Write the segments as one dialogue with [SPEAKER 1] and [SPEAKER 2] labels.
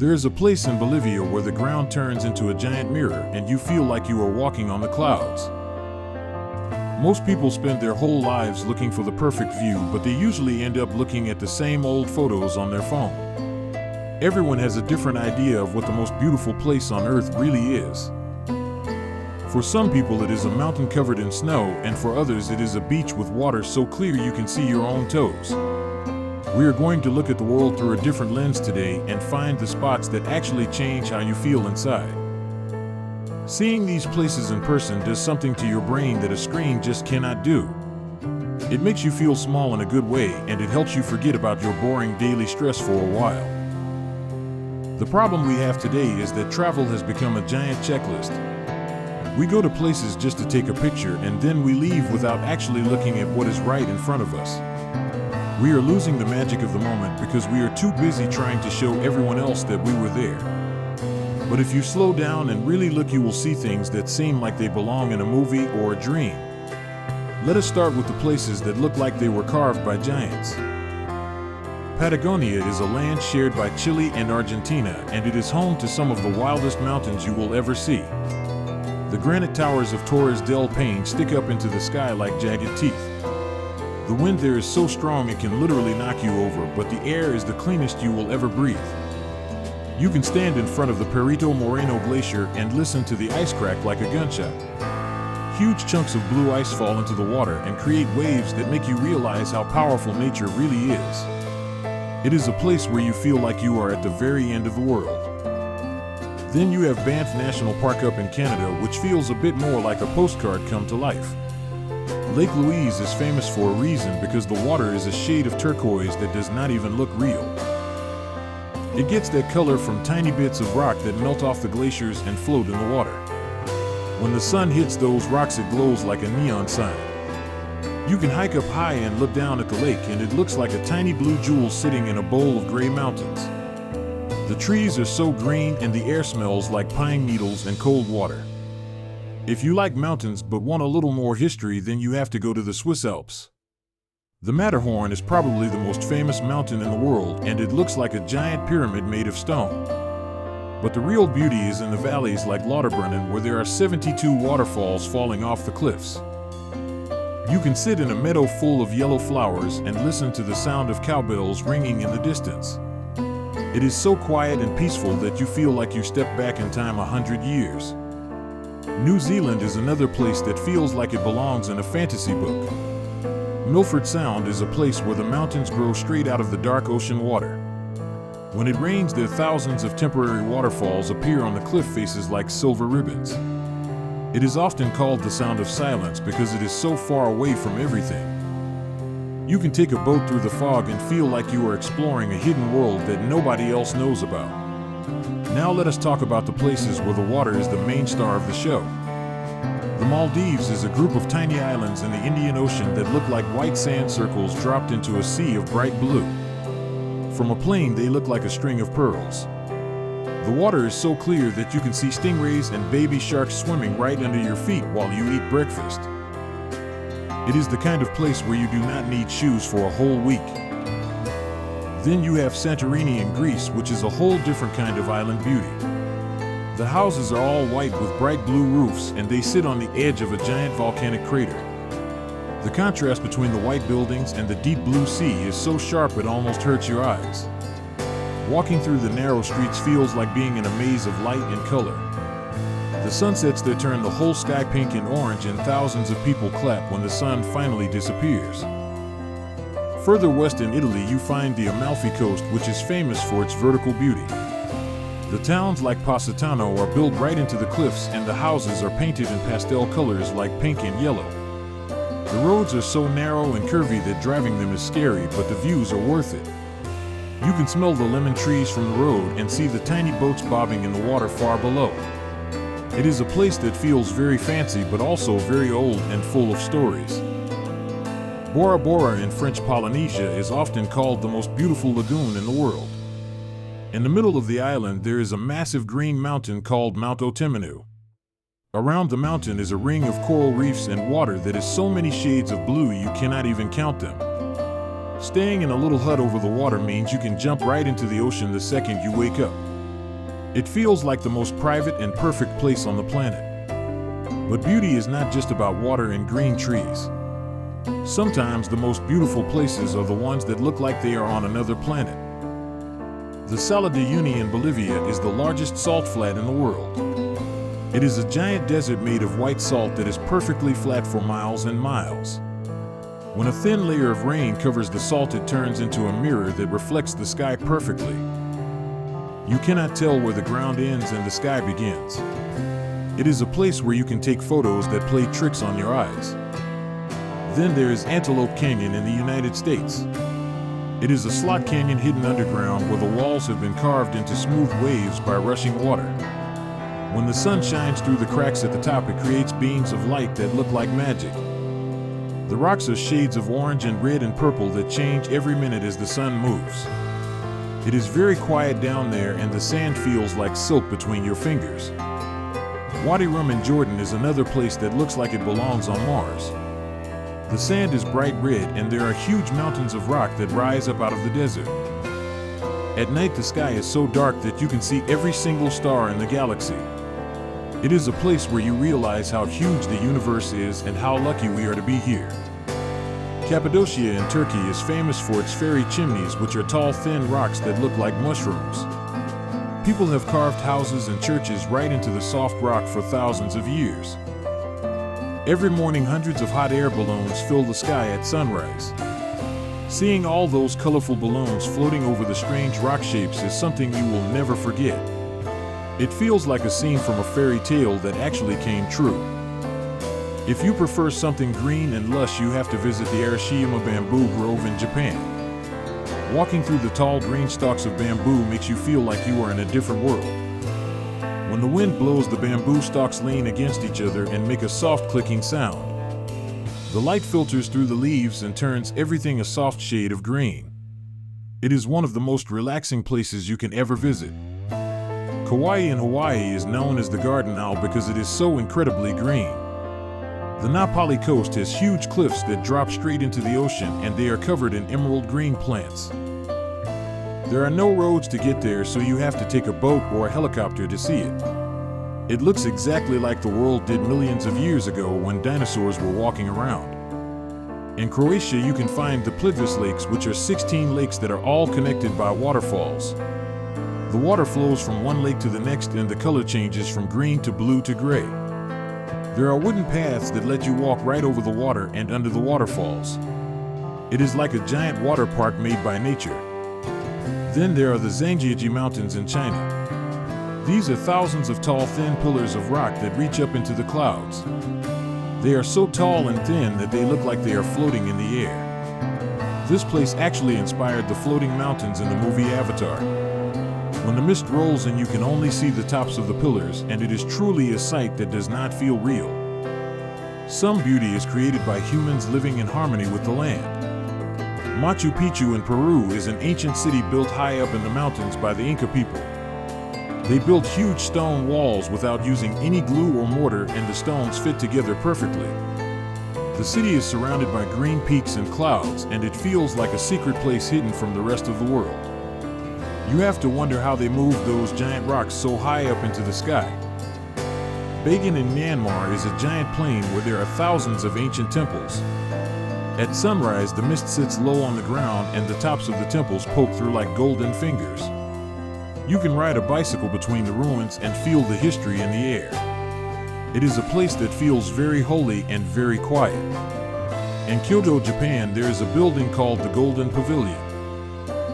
[SPEAKER 1] There is a place in Bolivia where the ground turns into a giant mirror and you feel like you are walking on the clouds. Most people spend their whole lives looking for the perfect view, but they usually end up looking at the same old photos on their phone. Everyone has a different idea of what the most beautiful place on earth really is. For some people it is a mountain covered in snow, and for others it is a beach with water so clear you can see your own toes. We are going to look at the world through a different lens today and find the spots that actually change how you feel inside. Seeing these places in person does something to your brain that a screen just cannot do. It makes you feel small in a good way, and it helps you forget about your boring daily stress for a while. The problem we have today is that travel has become a giant checklist. We go to places just to take a picture, and then we leave without actually looking at what is right in front of us. We are losing the magic of the moment because we are too busy trying to show everyone else that we were there. But if you slow down and really look, you will see things that seem like they belong in a movie or a dream. Let us start with the places that look like they were carved by giants. Patagonia is a land shared by Chile and Argentina, and it is home to some of the wildest mountains you will ever see. The granite towers of Torres del Paine stick up into the sky like jagged teeth. The wind there is so strong it can literally knock you over, but the air is the cleanest you will ever breathe. You can stand in front of the Perito Moreno Glacier and listen to the ice crack like a gunshot. Huge chunks of blue ice fall into the water and create waves that make you realize how powerful nature really is. It is a place where you feel like you are at the very end of the world. Then you have Banff National Park up in Canada, which feels a bit more like a postcard come to life. Lake Louise is famous for a reason because the water is a shade of turquoise that does not even look real. It gets that color from tiny bits of rock that melt off the glaciers and float in the water. When the sun hits those rocks, it glows like a neon sign. You can hike up high and look down at the lake, and it looks like a tiny blue jewel sitting in a bowl of gray mountains. The trees are so green and the air smells like pine needles and cold water. If you like mountains but want a little more history, then you have to go to the Swiss Alps. The Matterhorn is probably the most famous mountain in the world, and it looks like a giant pyramid made of stone. But the real beauty is in the valleys like Lauterbrunnen, where there are 72 waterfalls falling off the cliffs. You can sit in a meadow full of yellow flowers and listen to the sound of cowbells ringing in the distance. It is so quiet and peaceful that you feel like you stepped back in time 100 years. New Zealand is another place that feels like it belongs in a fantasy book. Milford Sound is a place where the mountains grow straight out of the dark ocean water. When it rains, there thousands of temporary waterfalls appear on the cliff faces like silver ribbons. It is often called the sound of silence because it is so far away from everything. You can take a boat through the fog and feel like you are exploring a hidden world that nobody else knows about. Now let us talk about the places where the water is the main star of the show. The Maldives is a group of tiny islands in the Indian Ocean that look like white sand circles dropped into a sea of bright blue. From a plane, they look like a string of pearls. The water is so clear that you can see stingrays and baby sharks swimming right under your feet while you eat breakfast. It is the kind of place where you do not need shoes for a whole week. Then you have Santorini in Greece, which is a whole different kind of island beauty. The houses are all white with bright blue roofs, and they sit on the edge of a giant volcanic crater. The contrast between the white buildings and the deep blue sea is so sharp it almost hurts your eyes. Walking through the narrow streets feels like being in a maze of light and color. The sunsets that turn the whole sky pink and orange, and thousands of people clap when the sun finally disappears. Further west in Italy, you find the Amalfi Coast, which is famous for its vertical beauty. The towns like Positano are built right into the cliffs, and the houses are painted in pastel colors like pink and yellow. The roads are so narrow and curvy that driving them is scary, but the views are worth it. You can smell the lemon trees from the road and see the tiny boats bobbing in the water far below. It is a place that feels very fancy but also very old and full of stories. Bora Bora in French Polynesia is often called the most beautiful lagoon in the world. In the middle of the island, there is a massive green mountain called Mount Otemanu. Around the mountain is a ring of coral reefs and water that is so many shades of blue you cannot even count them. Staying in a little hut over the water means you can jump right into the ocean the second you wake up. It feels like the most private and perfect place on the planet. But beauty is not just about water and green trees. Sometimes the most beautiful places are the ones that look like they are on another planet. The Salar de Uyuni in Bolivia is the largest salt flat in the world. It is a giant desert made of white salt that is perfectly flat for miles and miles. When a thin layer of rain covers the salt, it turns into a mirror that reflects the sky perfectly. You cannot tell where the ground ends and the sky begins. It is a place where you can take photos that play tricks on your eyes. Then there is Antelope Canyon in the United States. It is a slot canyon hidden underground where the walls have been carved into smooth waves by rushing water. When the sun shines through the cracks at the top, it creates beams of light that look like magic. The rocks are shades of orange and red and purple that change every minute as the sun moves. It is very quiet down there, and the sand feels like silk between your fingers. Wadi Rum in Jordan is another place that looks like it belongs on Mars. The sand is bright red, and there are huge mountains of rock that rise up out of the desert. At night, the sky is so dark that you can see every single star in the galaxy. It is a place where you realize how huge the universe is and how lucky we are to be here. Cappadocia in Turkey is famous for its fairy chimneys, which are tall, thin rocks that look like mushrooms. People have carved houses and churches right into the soft rock for thousands of years. Every morning, hundreds of hot air balloons fill the sky at sunrise. Seeing all those colorful balloons floating over the strange rock shapes is something you will never forget. It feels like a scene from a fairy tale that actually came true. If you prefer something green and lush, you have to visit the Arashiyama Bamboo Grove in Japan. Walking through the tall green stalks of bamboo makes you feel like you are in a different world. When the wind blows, the bamboo stalks lean against each other and make a soft clicking sound. The light filters through the leaves and turns everything a soft shade of green. It is one of the most relaxing places you can ever visit. Kauai in Hawaii is known as the Garden Owl because it is so incredibly green. The Napali coast has huge cliffs that drop straight into the ocean, and they are covered in emerald green plants. There are no roads to get there, so you have to take a boat or a helicopter to see it. It looks exactly like the world did millions of years ago when dinosaurs were walking around. In Croatia, you can find the Plitvice Lakes, which are 16 lakes that are all connected by waterfalls. The water flows from one lake to the next, and the color changes from green to blue to gray. There are wooden paths that let you walk right over the water and under the waterfalls. It is like a giant water park made by nature. Then there are the Zhangjiajie Mountains in China. These are thousands of tall, thin pillars of rock that reach up into the clouds. They are so tall and thin that they look like they are floating in the air. This place actually inspired the floating mountains in the movie Avatar. When the mist rolls in, you can only see the tops of the pillars, and it is truly a sight that does not feel real. Some beauty is created by humans living in harmony with the land. Machu Picchu in Peru is an ancient city built high up in the mountains by the Inca people. They built huge stone walls without using any glue or mortar, and the stones fit together perfectly. The city is surrounded by green peaks and clouds, and it feels like a secret place hidden from the rest of the world. You have to wonder how they moved those giant rocks so high up into the sky. Bagan in Myanmar is a giant plain where there are thousands of ancient temples. At sunrise, the mist sits low on the ground, and the tops of the temples poke through like golden fingers. You can ride a bicycle between the ruins and feel the history in the air. It is a place that feels very holy and very quiet. In Kyoto, Japan, there is a building called the Golden Pavilion.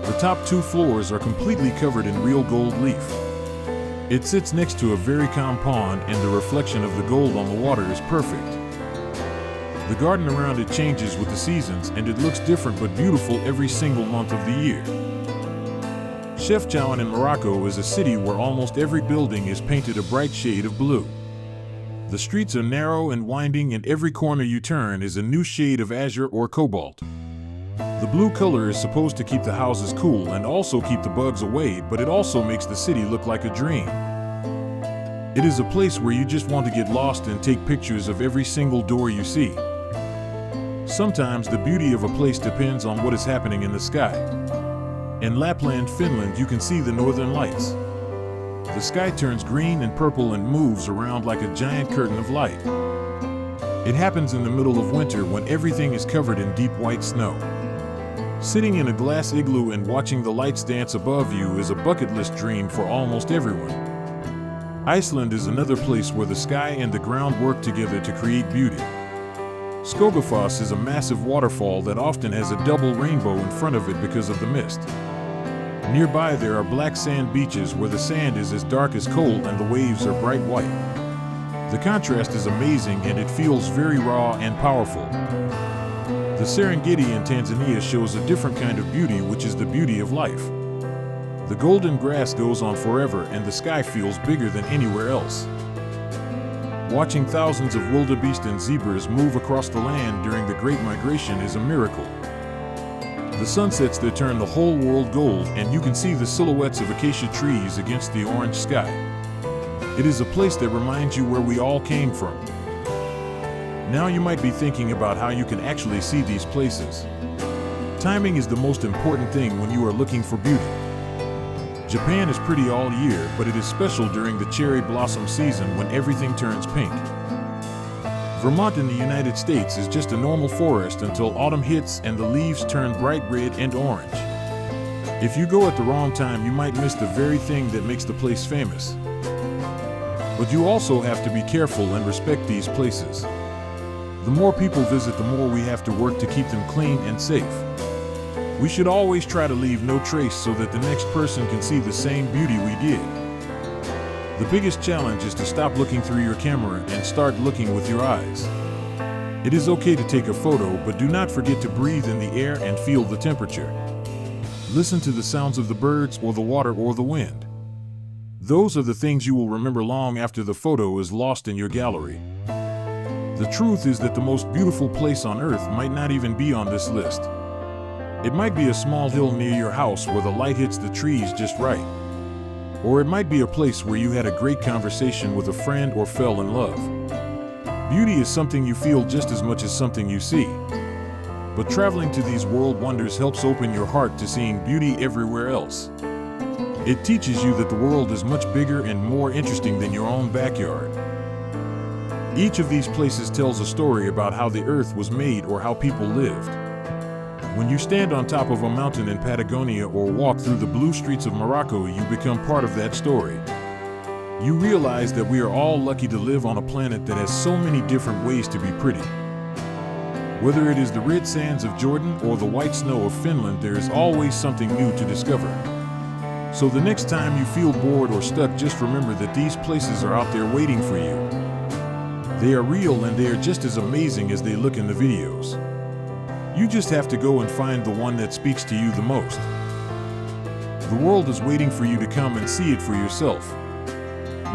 [SPEAKER 1] The top 2 floors are completely covered in real gold leaf. It sits next to a very calm pond, and the reflection of the gold on the water is perfect. The garden around it changes with the seasons, and it looks different but beautiful every single month of the year. Chefchaouen in Morocco is a city where almost every building is painted a bright shade of blue. The streets are narrow and winding, and every corner you turn is a new shade of azure or cobalt. The blue color is supposed to keep the houses cool and also keep the bugs away, but it also makes the city look like a dream. It is a place where you just want to get lost and take pictures of every single door you see. Sometimes the beauty of a place depends on what is happening in the sky. In Lapland, Finland, you can see the northern lights. the sky turns green and purple and moves around like a giant curtain of light. It happens in the middle of winter when everything is covered in deep white snow. Sitting in a glass igloo and watching the lights dance above you is a bucket list dream for almost everyone. Iceland is another place where the sky and the ground work together to create beauty. Skogafoss is a massive waterfall that often has a double rainbow in front of it because of the mist. Nearby there are black sand beaches where the sand is as dark as coal and the waves are bright white. The contrast is amazing and it feels very raw and powerful. The Serengeti in Tanzania shows a different kind of beauty, which is the beauty of life. The golden grass goes on forever and the sky feels bigger than anywhere else. Watching thousands of wildebeest and zebras move across the land during the Great Migration is a miracle. The sunsets that turn the whole world gold, and you can see the silhouettes of acacia trees against the orange sky. It is a place that reminds you where we all came from. Now you might be thinking about how you can actually see these places. Timing is the most important thing when you are looking for beauty. Japan is pretty all year, but it is special during the cherry blossom season when everything turns pink. Vermont in the United States is just a normal forest until autumn hits and the leaves turn bright red and orange. If you go at the wrong time, you might miss the very thing that makes the place famous. But you also have to be careful and respect these places. The more people visit, the more we have to work to keep them clean and safe. We should always try to leave no trace so that the next person can see the same beauty we did. The biggest challenge is to stop looking through your camera and start looking with your eyes. It is okay to take a photo, but do not forget to breathe in the air and feel the temperature. Listen to the sounds of the birds or the water or the wind. Those are the things you will remember long after the photo is lost in your gallery. The truth is that the most beautiful place on earth might not even be on this list. It might be a small hill near your house where the light hits the trees just right. Or it might be a place where you had a great conversation with a friend or fell in love. Beauty is something you feel just as much as something you see. But traveling to these world wonders helps open your heart to seeing beauty everywhere else. It teaches you that the world is much bigger and more interesting than your own backyard. Each of these places tells a story about how the earth was made or how people lived. When you stand on top of a mountain in Patagonia or walk through the blue streets of Morocco, you become part of that story. You realize that we are all lucky to live on a planet that has so many different ways to be pretty. Whether it is the red sands of Jordan or the white snow of Finland, there is always something new to discover. So the next time you feel bored or stuck, just remember that these places are out there waiting for you. They are real and they are just as amazing as they look in the videos. You just have to go and find the one that speaks to you the most. The world is waiting for you to come and see it for yourself.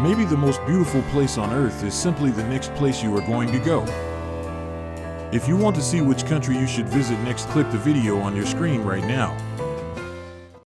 [SPEAKER 1] Maybe the most beautiful place on earth is simply the next place you are going to go. If you want to see which country you should visit next, click the video on your screen right now.